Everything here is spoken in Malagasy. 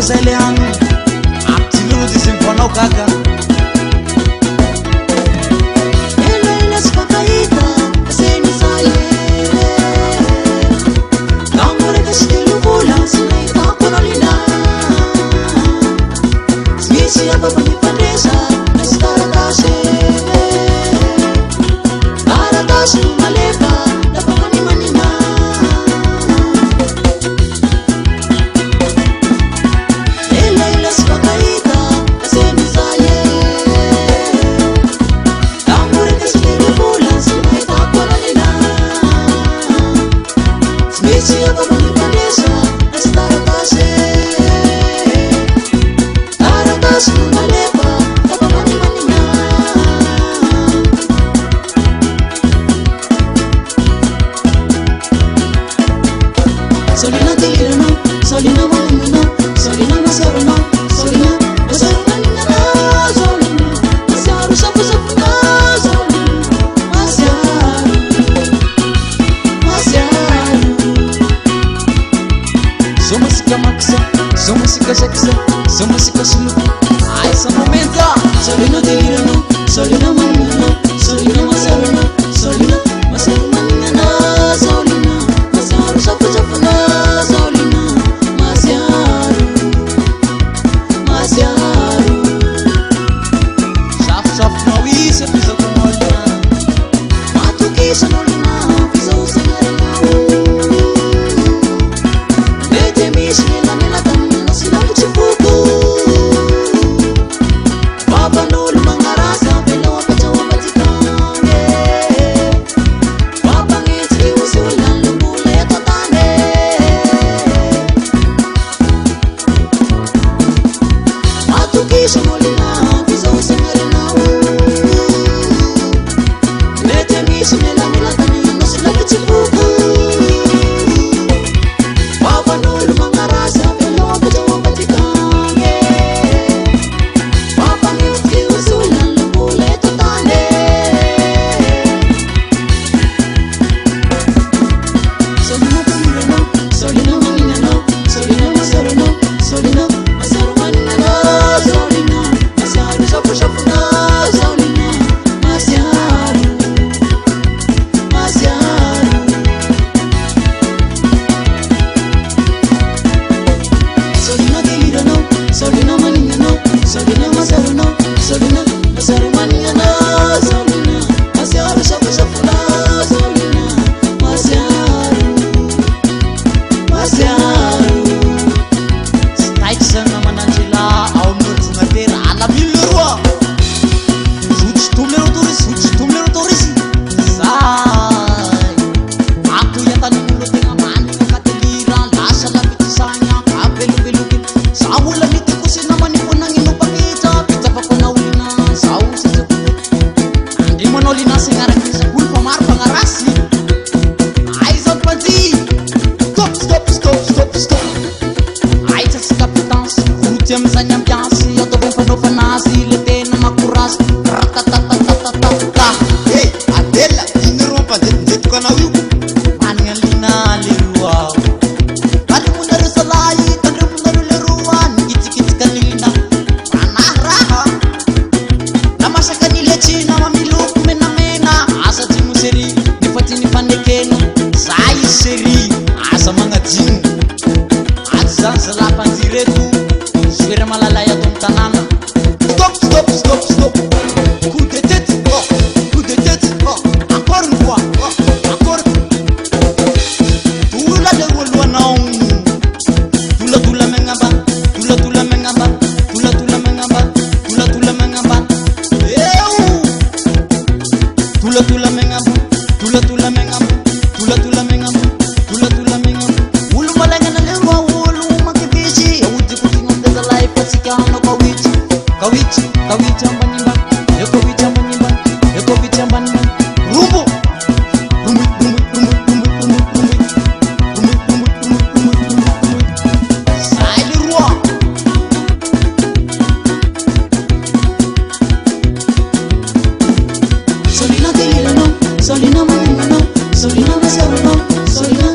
zay le agny apitsilody sy mifanao gaga elaela tsy fakahita aseny zaye namoreka sy telovola sy nahitako anao lina tsy misy afaka mifandresa na sy taratasy taratasy no malefa dafa manimanina elaela tsy fakahita aseny zaye namoreka sy telovola sy nahitako anao lina tsy misy afaka mifandresa na sy taratasy taratasy no malefa dafa manimanina Solina tiliranao, solina maninanao, solina masaronao, solina masaromaninanao, solina masaro safosafonao, solina masaro, masaro. Zoma sika maksa, zoma sika saksa, zoma sika suluku Aisa momenta Solina tiliranao, solina maninanao, solina masaronao, solina masaromaninanao, solina masaro safosafonao, solina masaro, masaro. Safosafonao isa fizakonao lina Matokisanao lina fizahosagnarana mety misy melamelatana sy lavitsy foko baban'olo magnarasa velao ampatao ampatikane babanetsy osy olany lombola eto tane matokisanao lina fizahosagnarana mety misy melamelatana sy lavitsy foko baban'olo magnarasa velao ampatao ampatikane babanetsy osy olany lombola eto tane solina tiliranao, solina maninanao, solina masaronao, solina masaromaninanao, solina masaro safosafonao, solina masaro, masaro. Solina tiliranao, solina maninanao, solina masaronao, solina masaromaninanao, solina masaro safosafonao, solina masaro, masaro. Staiky zany namananjela ao amin'ny ordinateur alamilo leroa zotosotomy lero torisy zotosotomy lero torisy zay atoyatan'olo tegna manigna katelira lasa lafitisagna abelobeloky za ola mity kosi namanipo nagnino mpakitra fitsapako anao lina zao sisako andrimanao lina segnaraky olo fa maro fagnarasy aiza mpanji stop stop stop stop stop Aitsa sy kapitansy voty am'izany ambiansy ataovy ampanofanazy le tena makorazy ratatatatata Adela, ino ro mpanjetonjetoko anao io? manigna lina leroa tandrimonareo salay tandrimonareo leroa nikitsikitsika lina anahy raha na masaka niletsina mamiloko menamena asa tsy moseri nefa ty nifanekena zay izy seri asa magnajino aty zany zalapanjireto soera malalay ato amin'ny tanàna Stop, stop, stop, stop. coup de tête Oh, coup de tête. Oh, encore une fois oh, encore. tula leroa lohanao tulatula megnamba tulatula megnamba tulatula megnamba tulatula megnamba eu tulatula megnamba tulatula megnamba tulatula megnamba tulatula megnamba olo malagnana leroa olo makivitsy aodikotigna amdezalay fatsika hanao kawitsy kawitsy kawitsy ambanimba ekawitsy ambanimba ekawitsy ambanimba rumbo rumbo rumbo rumbo rumbo rumbo rumbo sai leroa Solina tiliranao, solina maninanao, solina masaronao, solina